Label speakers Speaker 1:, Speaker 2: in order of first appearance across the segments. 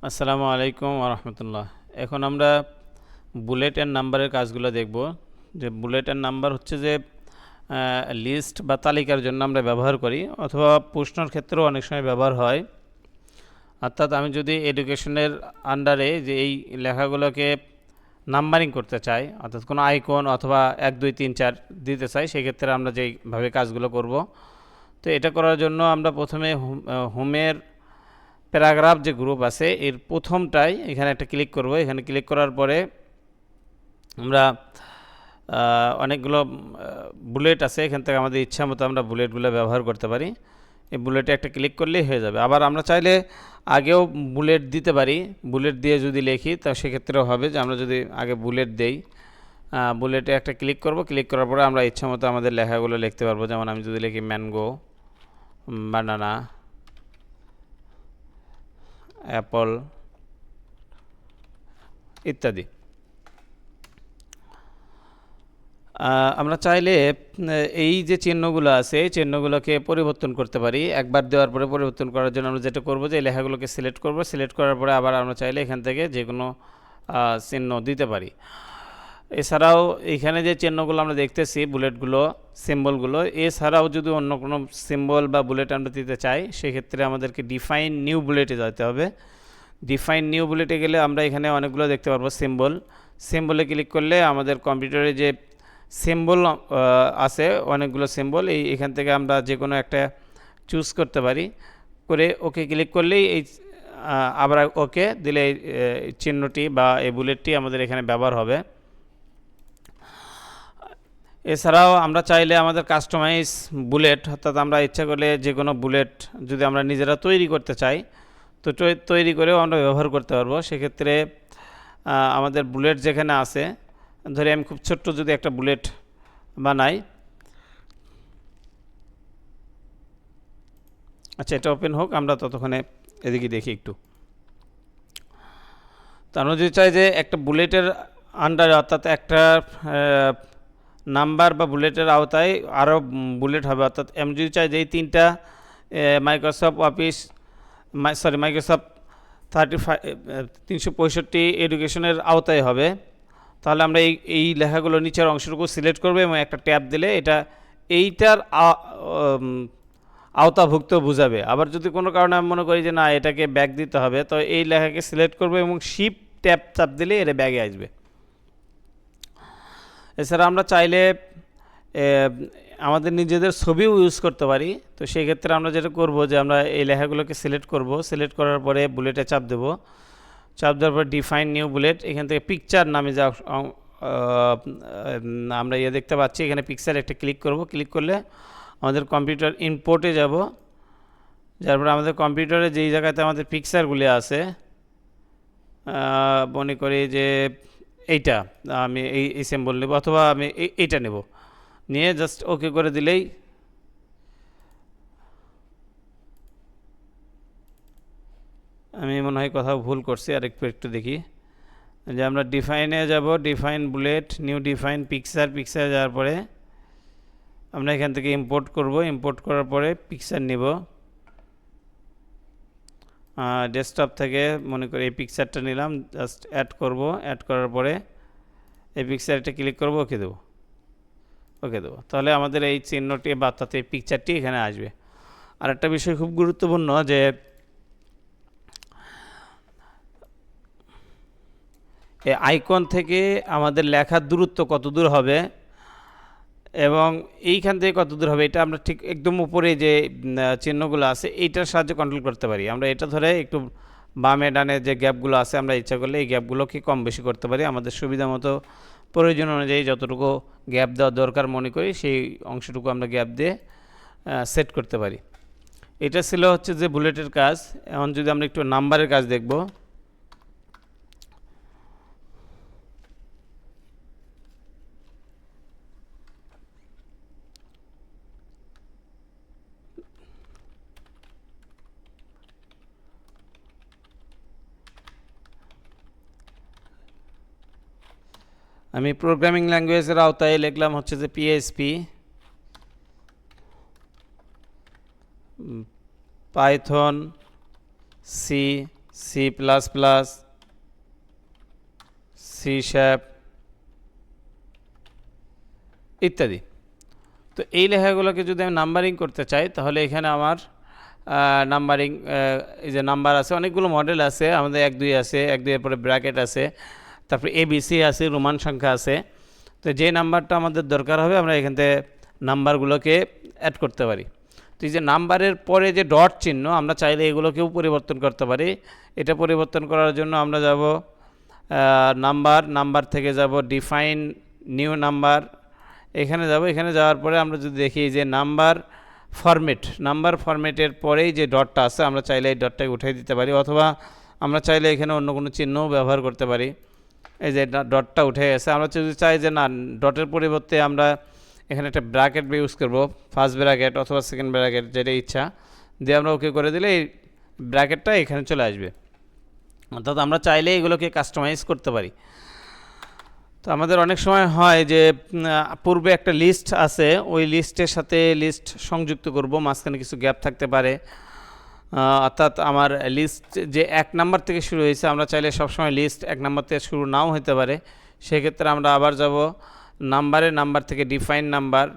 Speaker 1: আসসালামু আলাইকুম ওয়া রাহমাতুল্লাহ। এখন আমরা বুলেট এন্ড নাম্বারের কাজগুলো দেখব। যে বুলেট এন্ড নাম্বার হচ্ছে যে লিস্ট বা তালিকার জন্য আমরা ব্যবহার করি, অথবা প্রশ্নের ক্ষেত্রেও অনেক সময় ব্যবহার হয়। অর্থাৎ আমি যদি এডুকেশনের আন্ডারে যে এই লেখাগুলোকে নাম্বারিং করতে চাই, অর্থাৎ কোনো আইকন অথবা 1 2 3 4 দিতে চাই, সেক্ষেত্রে আমরা যেইভাবে কাজগুলো করব। তো এটা করার জন্য আমরা প্রথমে হোমের প্যারাগ্রাফ যে গ্রুপ আছে এর প্রথমটাই এখানে একটা ক্লিক করব। এখানে ক্লিক করার পরে আমরা অনেকগুলো বুলেট আছে, এখান থেকে আমাদের ইচ্ছা মতো আমরা বুলেটগুলো ব্যবহার করতে পারি। এই বুলেটে একটা ক্লিক করলেই হয়ে যাবে। আবার আমরা চাইলে আগেও বুলেট দিতে পারি, বুলেট দিয়ে যদি লিখি তা সেক্ষেত্রেও হবে। যে আমরা যদি আগে বুলেট দেই, বুলেটে একটা ক্লিক করব, ক্লিক করার পরে আমরা ইচ্ছা মতো আমাদের লেখাগুলো লিখতে পারবো। যেমন আমি যদি লিখি ম্যাঙ্গো, বানানা, অ্যাপল ইত্যাদি। আমরা চাইলে এই যে চিহ্নগুলো আছে এই চিহ্নগুলোকে পরিবর্তন করতে পারি। একবার দেওয়ার পরে পরিবর্তন করার জন্য আমরা যেটা করব যে এই লেখাগুলোকে সিলেক্ট করব। সিলেক্ট করার পরে আবার আমরা চাইলে এখান থেকে যে কোনো চিহ্ন দিতে পারি। এছাড়াও এইখানে যে চিহ্নগুলো আমরা দেখতেছি, বুলেটগুলো, সিম্বলগুলো, এছাড়াও যদি অন্য কোনো সিম্বল বা বুলেট আমরা দিতে চাই, সেক্ষেত্রে আমাদেরকে ডিফাইন নিউ বুলেটে যেতে হবে। ডিফাইন নিউ বুলেটে গেলে আমরা এখানে অনেকগুলো দেখতে পারবো সিম্বল। সিম্বলে ক্লিক করলে আমাদের কম্পিউটারে যে সিম্বল আছে, অনেকগুলো সিম্বল, এখান থেকে আমরা যে কোনো একটা চুজ করতে পারি। করে ওকে ক্লিক করলেই এই আবার ওকে দিলে এই চিহ্নটি বা এই বুলেটটি আমাদের এখানে ব্যবহার হবে। এছাড়াও আমরা চাইলে আমাদের কাস্টমাইজ বুলেট, অর্থাৎ আমরা ইচ্ছা করলে যে কোনো বুলেট যদি আমরা নিজেরা তৈরি করতে চাই, তো তৈরি করেও আমরা ব্যবহার করতে পারবো। সেক্ষেত্রে আমাদের বুলেট যেখানে আছে, ধরে আমি খুব ছোট্ট যদি একটা বুলেট বানাই, আচ্ছা এটা ওপেন হোক, আমরা ততক্ষণে এদিকে দেখি একটু। তো আমরা যদি চাই যে একটা বুলেটের আন্ডারে, অর্থাৎ একটা নাম্বার বা বুলেটের আওতায় আরও বুলেট হবে, অর্থাৎ আমি যদি চাই যে এই তিনটা মাইক্রোসফট অফিস মাইক্রোসফট 365 এডুকেশনের আওতায় হবে, তাহলে আমরা এই লেখাগুলো নিচের অংশটুকু সিলেক্ট করবো এবং একটা ট্যাব দিলে এটা এইটার আওতাভুক্ত বোঝাবে। আবার যদি কোনো কারণে আমি মনে করি যে না, এটাকে ব্যাগ দিতে হবে, তো এই লেখাকে সিলেক্ট করবো এবং শিফট ট্যাব চাপ দিলে এটা ব্যাগে আসবে। এছাড়া আমরা চাইলে আমাদের নিজেদের ছবিও ইউজ করতে পারি। তো সেই ক্ষেত্রে আমরা যেটা করব যে আমরা এই লেখাগুলোকে সিলেক্ট করব। সিলেক্ট করার পরে বুলেটে চাপ দেব। চাপ দেওয়ার পর ডিফাইন নিউ বুলেট, এখান থেকে পিকচার নামে যা আমরা দেখতে পাচ্ছি, এখানে পিকচার একটা ক্লিক করব। ক্লিক করলে আমাদের কম্পিউটার ইনপোর্টে যাব। যার পরে আমাদের কম্পিউটারে যেই জায়গাতে আমাদের পিকচারগুলি আছে, মনে করি যে এইটা আমি এই সিম্বল নেব, অথবা আমি এইটা নেব, নিয়ে জাস্ট ওকে করে দিলেই আমি মনে হয় কোথাও ভুল করছি, আর একটু দেখি। যে আমরা ডিফাইনে যাব, define bullet, new define picture যাওয়ার পরে আমরা এখান থেকে ইম্পোর্ট করব। ইম্পোর্ট করার পরে পিকচার নিব, ডেস্কটপ থেকে মনে করি এই পিকচারটা নিলাম, জাস্ট অ্যাড করব। অ্যাড করার পরে এই পিকচারটা ক্লিক করব, ওকে দেবো। তাহলে আমাদের এই চিহ্নটি বা তাতে এই পিকচারটি এখানে আসবে। আর একটা বিষয় খুব গুরুত্বপূর্ণ, যে এই আইকন থেকে আমাদের লেখার দূরত্ব কত দূর হবে এবং এইখান থেকে কত দূর হবে, এটা আমরা ঠিক একদম উপরে যে চিহ্নগুলো আছে এইটার সাহায্যে কন্ট্রোল করতে পারি। আমরা এটা ধরে একটু বামে ডানে যে গ্যাপগুলো আছে, আমরা ইচ্ছা করলে এই গ্যাপগুলোকে কম বেশি করতে পারি। আমাদের সুবিধা মতো, প্রয়োজন অনুযায়ী যতটুকু গ্যাপ দেওয়া দরকার মনে করি, সেই অংশটুকু আমরা গ্যাপ দিয়ে সেট করতে পারি। এটা ছিল হচ্ছে যে বুলেটের কাজ। এখন যদি আমরা একটু নাম্বারের কাজ দেখব। আমি প্রোগ্রামিং ল্যাঙ্গুয়েজের আওতায় লিখলাম হচ্ছে যে PHP, Python, C, C plus plus, C sharp ইত্যাদি। তো এই লেখাগুলোকে যদি আমি নাম্বারিং করতে চাই তাহলে এখানে আমার নাম্বারিং এই যে নাম্বার আছে, অনেকগুলো মডেল আছে আমাদের, 1 2 আছে, 1 2 এর পরে ব্র্যাকেট আছে, তারপরে এবিসি আছে, রোমান সংখ্যা আছে। তো যে নাম্বারটা আমাদের দরকার হবে আমরা এখান থেকে নাম্বারগুলোকে অ্যাড করতে পারি। তো এই যে নাম্বারের পরে যে ডট চিহ্ন, আমরা চাইলে এগুলোকেও পরিবর্তন করতে পারি। এটা পরিবর্তন করার জন্য আমরা যাব নাম্বার থেকে যাব ডিফাইন নিউ নাম্বার, এখানে যাব। এখানে যাওয়ার পরে আমরা যদি দেখি যে নাম্বার ফরম্যাটের পরেই যে ডটটা আছে আমরা চাইলে এই ডটটাকে উঠিয়ে দিতে পারি, অথবা আমরা চাইলে এখানে অন্য কোনো চিহ্নও ব্যবহার করতে পারি। এই যে ডটটা উঠে গেছে, আমরা যদি চাই যে না ডটের পরিবর্তে আমরা এখানে একটা ব্র্যাকেট ইউজ করব, ফার্স্ট ব্র্যাকেট অথবা সেকেন্ড ব্র্যাকেট, যেটা ইচ্ছা দিয়ে আমরা ওকে করে দিলে এই ব্র্যাকেটটা এখানে চলে আসবে। অর্থাৎ আমরা চাইলে এগুলোকে কাস্টমাইজ করতে পারি। তো আমাদের অনেক সময় হয় যে পূর্বে একটা লিস্ট আছে, ওই লিস্টের সাথে লিস্ট সংযুক্ত করব, মাঝখানে কিছু গ্যাপ থাকতে পারে। অর্থাৎ আমার লিস্ট যে 1 নাম্বার থেকে শুরু হয়েছে, আমরা চাইলে সবসময় লিস্ট 1 নাম্বার থেকে শুরু নাও হতে পারে। সেক্ষেত্রে আমরা আবার যাব নাম্বার থেকে ডিফাইন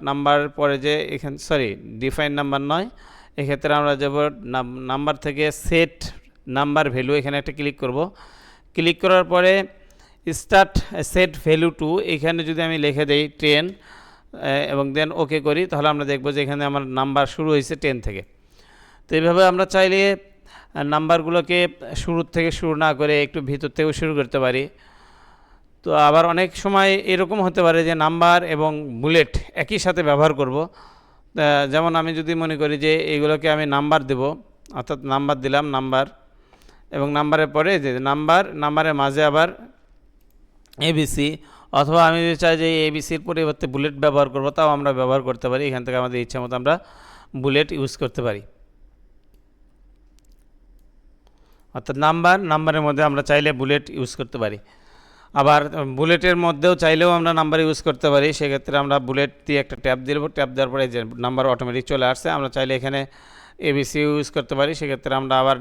Speaker 1: নাম্বার পরে যে এখানে ডিফাইন নাম্বার নয়, এক্ষেত্রে আমরা যাব নাম্বার থেকে সেট নাম্বার ভ্যালু, এখানে একটা ক্লিক করব। ক্লিক করার পরে স্টার্ট সেট ভ্যালু টু, এখানে যদি আমি লিখে দেই 10 এবং দেন ওকে করি, তাহলে আমরা দেখব যে এখানে আমার নাম্বার শুরু হয়েছে 10 থেকে। তো এইভাবে আমরা চাইলে নাম্বারগুলোকে শুরু থেকে শুরু না করে একটু ভিতর থেকেও শুরু করতে পারি। তো আবার অনেক সময় এরকম হতে পারে যে নাম্বার এবং বুলেট একই সাথে ব্যবহার করব। যেমন আমি যদি মনে করি যে এইগুলোকে আমি নাম্বার দেব, অর্থাৎ নাম্বার দিলাম নাম্বার, এবং নাম্বারের পরে যে নাম্বারের মাঝে আবার এবিসি, অথবা আমি যদি চাই যে এবিসির পরিবর্তে বুলেট ব্যবহার করব, তাও আমরা ব্যবহার করতে পারি। এখান থেকে আমাদের ইচ্ছা মতো আমরা বুলেট ইউজ করতে পারি। অর্থাৎ নাম্বারের মধ্যে আমরা চাইলে বুলেট ইউজ করতে পারি, আবার বুলেটের মধ্যেও চাইলেও আমরা নাম্বার ইউজ করতে পারি। সেক্ষেত্রে আমরা বুলেট দিয়ে একটা ট্যাব দিব, ট্যাব দেওয়ার পরে যে নাম্বার অটোমেটিক চলে আসছে। আমরা চাইলে এখানে এবিসি ইউজ করতে পারি, সেক্ষেত্রে আমরা আবার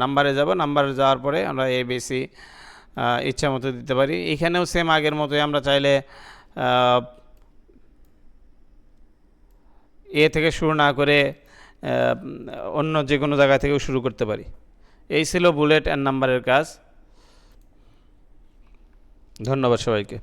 Speaker 1: নাম্বারে যাব, নাম্বারে যাওয়ার পরে আমরা এবিসি ইচ্ছা মতো দিতে পারি। এখানেও সেম আগের মতোই আমরা চাইলে এ থেকে শুরু না করে অন্য যে কোনো জায়গা থেকেও শুরু করতে পারি। এই ছিল বুলেট অ্যান্ড নাম্বারের কাজ। ধন্যবাদ সবাইকে।